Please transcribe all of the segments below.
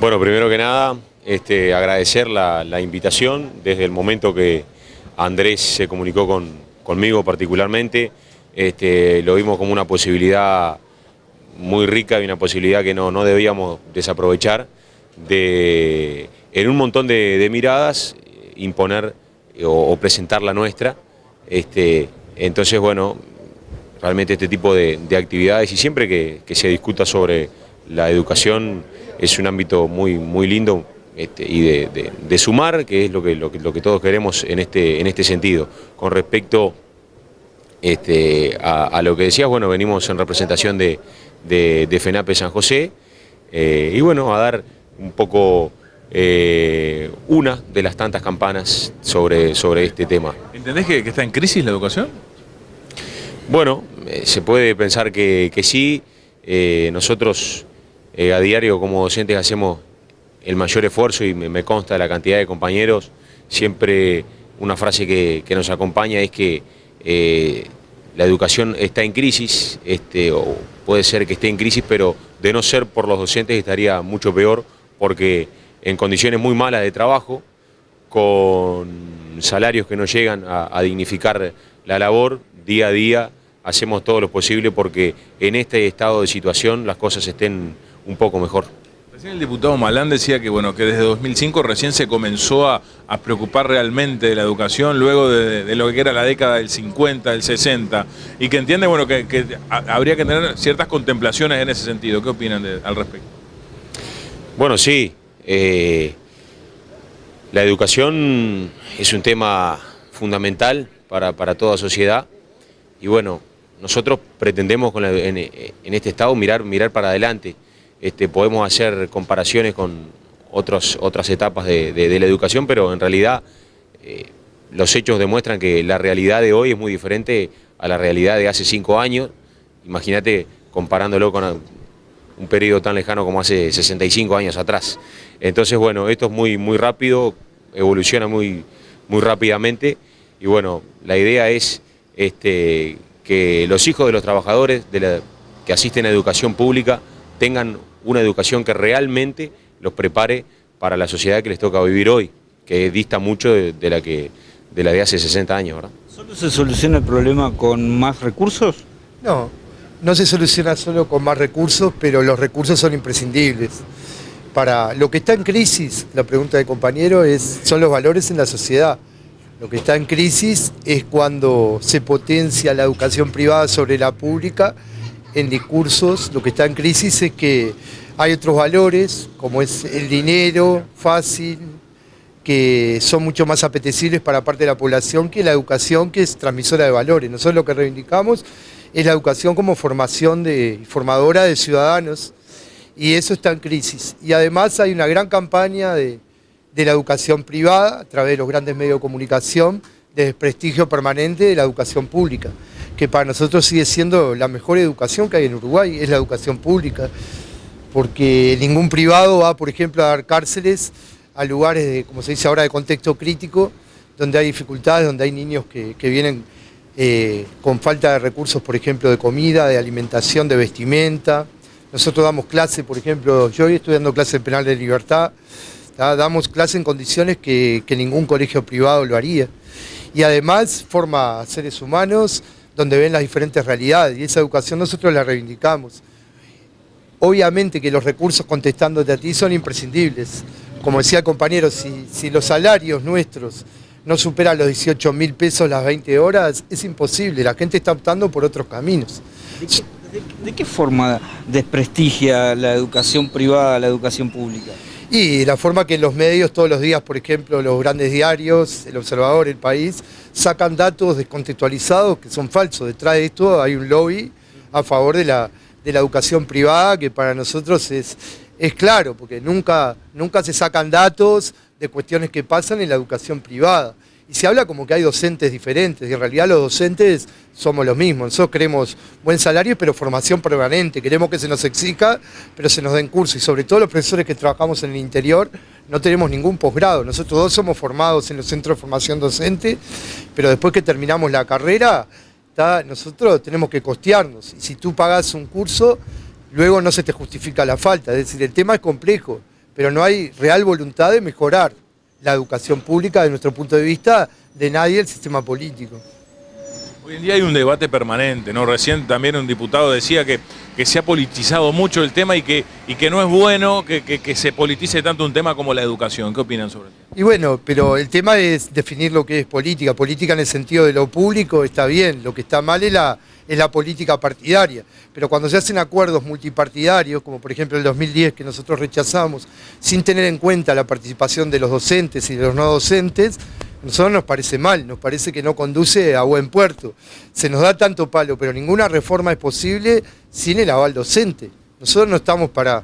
Bueno, primero que nada, agradecer la invitación desde el momento que Andrés se comunicó conmigo particularmente. Lo vimos como una posibilidad muy rica y una posibilidad que no debíamos desaprovechar de, en un montón de miradas, imponer o presentar la nuestra. Entonces, bueno, realmente este tipo de actividades y siempre que se discuta sobre la educación es un ámbito muy lindo y de sumar, que es lo que todos queremos en este sentido. Con respecto a lo que decías, bueno, venimos en representación de FENAPE San José y bueno, a dar un poco una de las tantas campanas sobre este tema. ¿Entendés que está en crisis la educación? Bueno, se puede pensar que sí. Nosotros a diario como docentes hacemos el mayor esfuerzo y me consta la cantidad de compañeros. Siempre una frase que nos acompaña es que la educación está en crisis, o puede ser que esté en crisis, pero de no ser por los docentes estaría mucho peor, porque en condiciones muy malas de trabajo, con salarios que no llegan a dignificar la labor, día a día hacemos todo lo posible porque en este estado de situación las cosas estén un poco mejor. Recién el diputado Malán decía que, bueno, que desde 2005 recién se comenzó a preocupar realmente de la educación, luego de lo que era la década del 50, del 60, y que entiende, bueno, que habría que tener ciertas contemplaciones en ese sentido. ¿Qué opinan al respecto? Bueno, sí, la educación es un tema fundamental para toda sociedad y bueno, nosotros pretendemos en este estado mirar para adelante. Podemos hacer comparaciones con otras etapas de la educación, pero en realidad los hechos demuestran que la realidad de hoy es muy diferente a la realidad de hace 5 años. Imagínate comparándolo con un periodo tan lejano como hace 65 años atrás. Entonces, bueno, esto es muy rápido, evoluciona muy rápidamente y bueno, la idea es que los hijos de los trabajadores que asisten a educación pública tengan una educación que realmente los prepare para la sociedad que les toca vivir hoy, que dista mucho de la de hace 60 años, ¿verdad? ¿Solo se soluciona el problema con más recursos? No se soluciona solo con más recursos, pero los recursos son imprescindibles. Para lo que está en crisis, la pregunta del compañero son los valores en la sociedad. Lo que está en crisis es cuando se potencia la educación privada sobre la pública en discursos. Lo que está en crisis es que hay otros valores, como es el dinero fácil, que son mucho más apetecibles para parte de la población que la educación, que es transmisora de valores. Nosotros lo que reivindicamos es la educación como formadora de ciudadanos, y eso está en crisis. Y además hay una gran campaña de la educación privada, a través de los grandes medios de comunicación, de desprestigio permanente de la educación pública, que para nosotros sigue siendo la mejor educación que hay en Uruguay, es la educación pública, porque ningún privado va, por ejemplo, a dar cárceles a lugares, como se dice ahora, de contexto crítico, donde hay dificultades, donde hay niños que vienen con falta de recursos, por ejemplo, de comida, de alimentación, de vestimenta. Nosotros damos clase, por ejemplo, yo hoy estoy dando clase en penal de libertad, damos clase en condiciones que ningún colegio privado lo haría. Y además forma seres humanos donde ven las diferentes realidades, y esa educación nosotros la reivindicamos. Obviamente que los recursos, contestándote a ti, son imprescindibles. Como decía el compañero, si los salarios nuestros no superan los 18.000 pesos las 20 horas, es imposible, la gente está optando por otros caminos. ¿De qué forma desprestigia la educación privada a la educación pública? Y la forma que en los medios todos los días, por ejemplo, los grandes diarios, El Observador, El País, sacan datos descontextualizados que son falsos. Detrás de esto hay un lobby a favor de la educación privada, que para nosotros es claro, porque nunca se sacan datos de cuestiones que pasan en la educación privada. Y se habla como que hay docentes diferentes, y en realidad los docentes somos los mismos. Nosotros queremos buen salario, pero formación permanente. Queremos que se nos exija, pero se nos den cursos. Y sobre todo los profesores que trabajamos en el interior, no tenemos ningún posgrado. Nosotros dos somos formados en los centros de formación docente, pero después que terminamos la carrera, nosotros tenemos que costearnos. Y si tú pagas un curso, luego no se te justifica la falta. Es decir, el tema es complejo. pero no hay real voluntad de mejorar la educación pública desde nuestro punto de vista, de nadie el sistema político. Hoy en día hay un debate permanente, ¿no? Recién también un diputado decía que se ha politizado mucho el tema y que no es bueno que se politice tanto un tema como la educación. ¿Qué opinan sobre eso? Y bueno, pero el tema es definir lo que es política. Política en el sentido de lo público está bien, lo que está mal es la política partidaria. Pero cuando se hacen acuerdos multipartidarios, como por ejemplo el 2010 que nosotros rechazamos, sin tener en cuenta la participación de los docentes y de los no docentes, a nosotros nos parece mal, nos parece que no conduce a buen puerto. Se nos da tanto palo, pero ninguna reforma es posible sin el aval docente. Nosotros no estamos para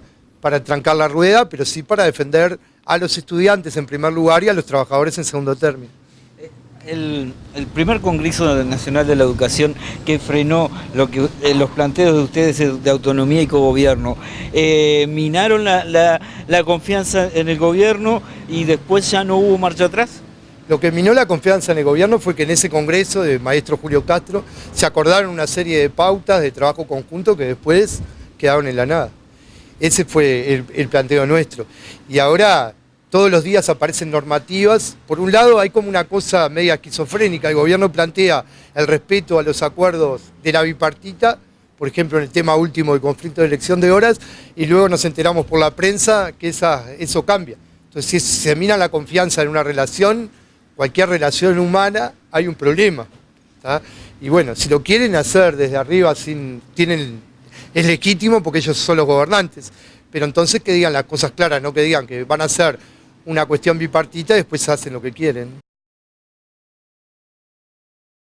trancar la rueda, pero sí para defender a los estudiantes en primer lugar y a los trabajadores en segundo término. El primer Congreso Nacional de la Educación que frenó los planteos de ustedes de autonomía y cogobierno, minaron la confianza en el gobierno y después ya no hubo marcha atrás. Lo que minó la confianza en el gobierno fue que en ese congreso de maestro Julio Castro se acordaron una serie de pautas de trabajo conjunto que después quedaron en la nada. Ese fue el planteo nuestro. Y ahora todos los días aparecen normativas. Por un lado hay como una cosa media esquizofrénica. El gobierno plantea el respeto a los acuerdos de la bipartita, por ejemplo en el tema último del conflicto de elección de horas, y luego nos enteramos por la prensa que eso cambia. Entonces si se mina la confianza en una relación, cualquier relación humana, hay un problema. ¿Tá? Y bueno, si lo quieren hacer desde arriba, es legítimo porque ellos son los gobernantes. Pero entonces que digan las cosas claras, no que digan que van a hacer una cuestión bipartita y después hacen lo que quieren.